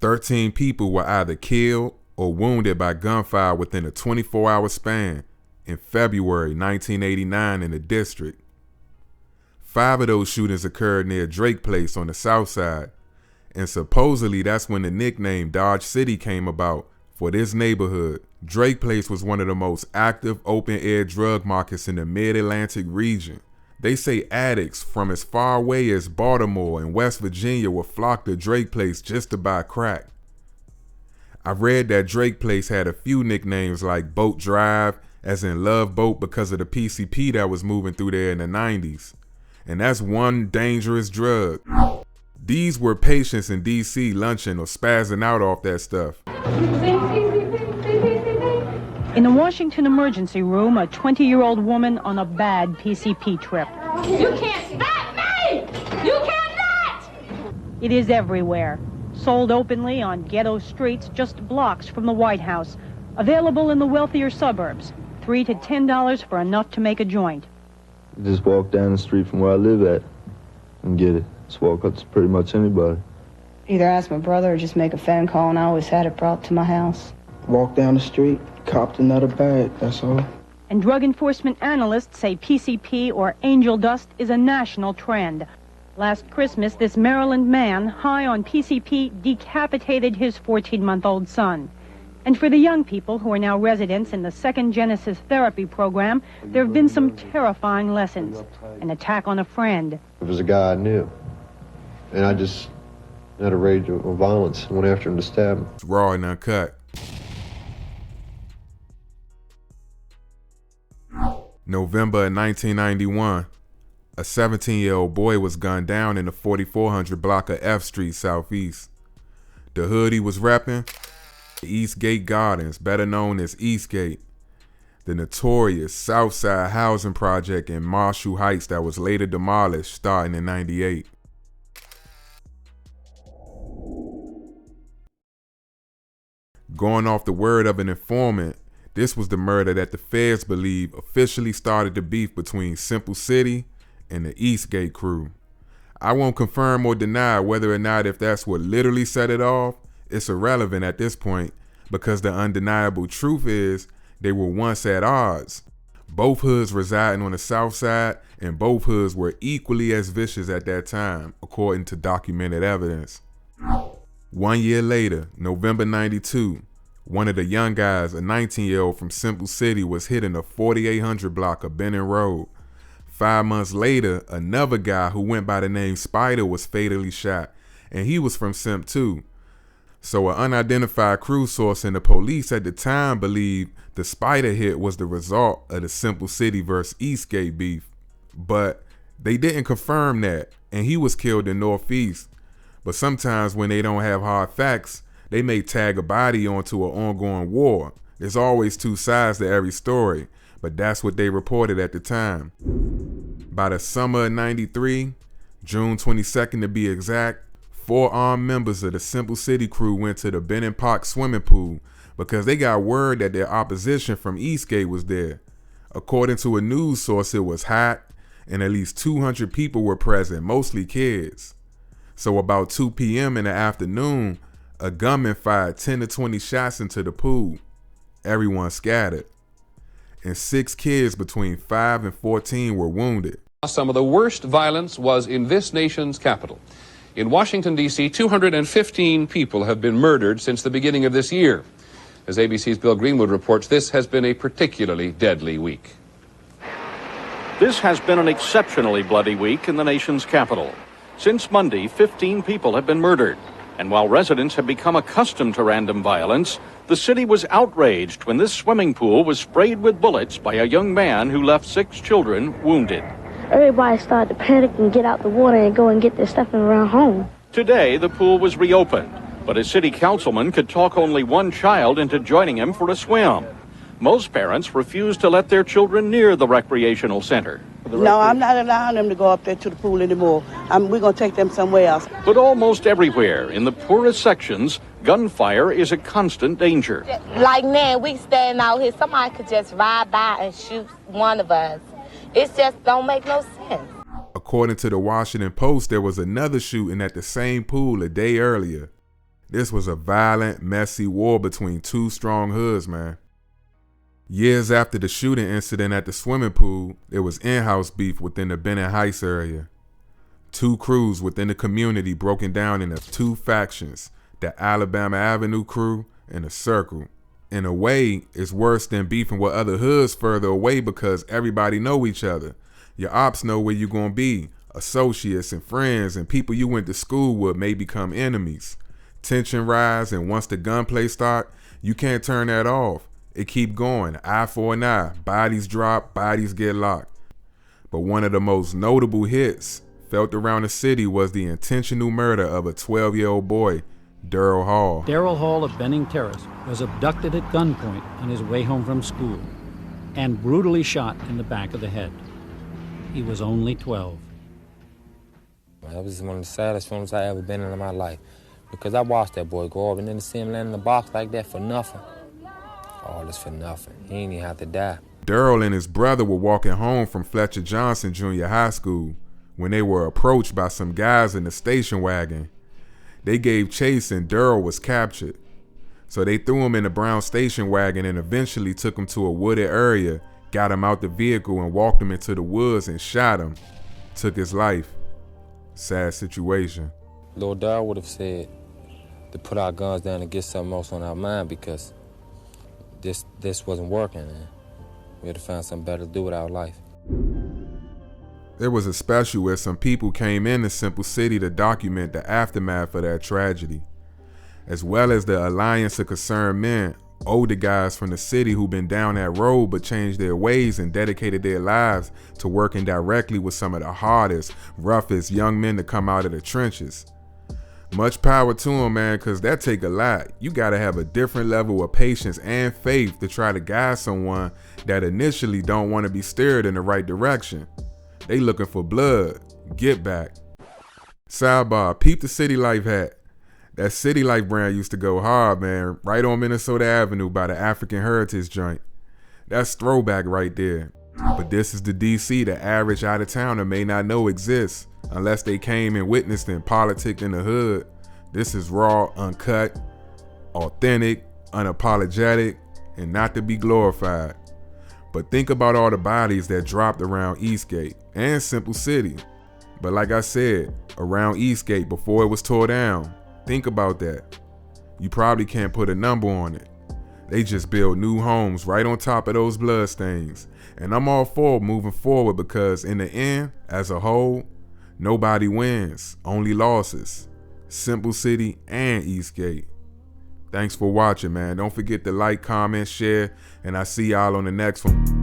13 people were either killed or wounded by gunfire within a 24-hour span in February 1989 in the district. 5 of those shootings occurred near Drake Place on the south side, and supposedly that's when the nickname Dodge City came about for this neighborhood. Drake Place was one of the most active open-air drug markets in the mid-Atlantic region. They say addicts from as far away as Baltimore and West Virginia would flock to Drake Place just to buy crack. I read that Drake Place had a few nicknames like Boat Drive, as in Love Boat because of the PCP that was moving through there in the 90s. And that's one dangerous drug. These were patients in DC lunching or spazzing out off that stuff. In the Washington emergency room, a 20-year-old woman on a bad PCP trip. You can't stop me! You cannot! It is everywhere. Sold openly on ghetto streets just blocks from the White House. Available in the wealthier suburbs. $3 to $10 for enough to make a joint. You just walk down the street from where I live at and get it. Just walk up to pretty much anybody. Either ask my brother or just make a phone call, and I always had it brought to my house. Walk down the street, copped another bag, that's all. And drug enforcement analysts say PCP or angel dust is a national trend. Last Christmas, this Maryland man, high on PCP, decapitated his 14-month-old son. And for the young people who are now residents in the Second Genesis Therapy Program, there have been some terrifying lessons. An attack on a friend. It was a guy I knew, and I just had a rage of violence and went after him to stab him. It's raw and uncut. November of 1991, a 17-year-old boy was gunned down in the 4400 block of F Street Southeast. The hood he was repping? Eastgate Gardens, better known as Eastgate, the notorious Southside housing project in Marshall Heights that was later demolished starting in '98. Going off the word of an informant, this was the murder that the feds believe officially started the beef between Simple City and the Eastgate crew. I won't confirm or deny whether or not if that's what literally set it off. It's irrelevant at this point because the undeniable truth is they were once at odds. Both hoods residing on the south side, and both hoods were equally as vicious at that time, according to documented evidence. 1 year later, November '92, one of the young guys, a 19-year-old from Simple City, was hit in the 4800 block of Benning Road. 5 months later, another guy who went by the name Spider was fatally shot, and he was from Simp too. So an unidentified crew source and the police at the time believed the Spider hit was the result of the Simple City versus Eastgate beef. But they didn't confirm that, and he was killed in Northeast. But sometimes when they don't have hard facts, they may tag a body onto an ongoing war. There's always two sides to every story, but that's what they reported at the time. By the summer of '93, June 22nd to be exact, 4 armed members of the Simple City crew went to the Benning Park swimming pool because they got word that their opposition from Eastgate was there. According to a news source, it was hot and at least 200 people were present, mostly kids. So about 2 p.m. in the afternoon, a gunman fired 10 to 20 shots into the pool. Everyone scattered. And 6 kids between 5 and 14 were wounded. Some of the worst violence was in this nation's capital. In Washington, D.C., 215 people have been murdered since the beginning of this year. As ABC's Bill Greenwood reports, this has been a particularly deadly week. This has been an exceptionally bloody week in the nation's capital. Since Monday, 15 people have been murdered. And while residents have become accustomed to random violence, the city was outraged when this swimming pool was sprayed with bullets by a young man who left 6 children wounded. Everybody started to panic and get out the water and go and get their stuff and run home. Today, the pool was reopened, but a city councilman could talk only one child into joining him for a swim. Most parents refuse to let their children near the recreational center. No, I'm not allowing them to go up there to the pool anymore. We're going to take them somewhere else. But almost everywhere, in the poorest sections, gunfire is a constant danger. Like now, we stand out here, somebody could just ride by and shoot one of us. It just don't make no sense. According to the Washington Post, there was another shooting at the same pool a day earlier. This was a violent, messy war between two strong hoods, man. Years after the shooting incident at the swimming pool, there was in-house beef within the Bennett Heights area. Two crews within the community broken down into two factions, the Alabama Avenue crew and the Circle. In a way, it's worse than beefing with other hoods further away because everybody know each other. Your ops know where you're gonna be. Associates and friends and people you went to school with may become enemies. Tension rise, and once the gunplay start, you can't turn that off. It keep going, eye for an eye. Bodies drop, bodies get locked. But one of the most notable hits felt around the city was the intentional murder of a 12-year-old boy, Daryl Hall. Daryl Hall of Benning Terrace was abducted at gunpoint on his way home from school and brutally shot in the back of the head. He was only 12. That was one of the saddest films I ever been in my life because I watched that boy grow up and then to see him land in the box like that for nothing. All this for nothing. He ain't even have to die. Daryl and his brother were walking home from Fletcher Johnson Junior High School when they were approached by some guys in a station wagon. They gave chase and Daryl was captured. So they threw him in a brown station wagon and eventually took him to a wooded area, got him out the vehicle and walked him into the woods and shot him. Took his life. Sad situation. Lil Daryl would have said to put our guns down and get something else on our mind because this wasn't working, man. We had to find something better to do with our life. There was a special where some people came into Simple City to document the aftermath of that tragedy, as well as the Alliance of Concerned Men, older guys from the city who've been down that road but changed their ways and dedicated their lives to working directly with some of the hardest, roughest young men to come out of the trenches. Much power to them, man, because that take a lot. You gotta have a different level of patience and faith to try to guide someone that initially don't want to be steered in the right direction. They looking for blood. Get back. Sidebar, peep the City Life hat. That City Life brand used to go hard, man. Right on Minnesota Avenue by the African Heritage joint. That's throwback right there. But this is the DC the average out-of-towner may not know exists unless they came and witnessed and politicked in the hood. This is raw, uncut, authentic, unapologetic, and not to be glorified. But think about all the bodies that dropped around Eastgate and Simple City. But like I said, around Eastgate before it was tore down, think about that. You probably can't put a number on it. They just build new homes right on top of those bloodstains. And I'm all for moving forward because in the end, as a whole, nobody wins, only losses. Simple City and Eastgate. Thanks for watching, man. Don't forget to like, comment, share, and I see y'all on the next one.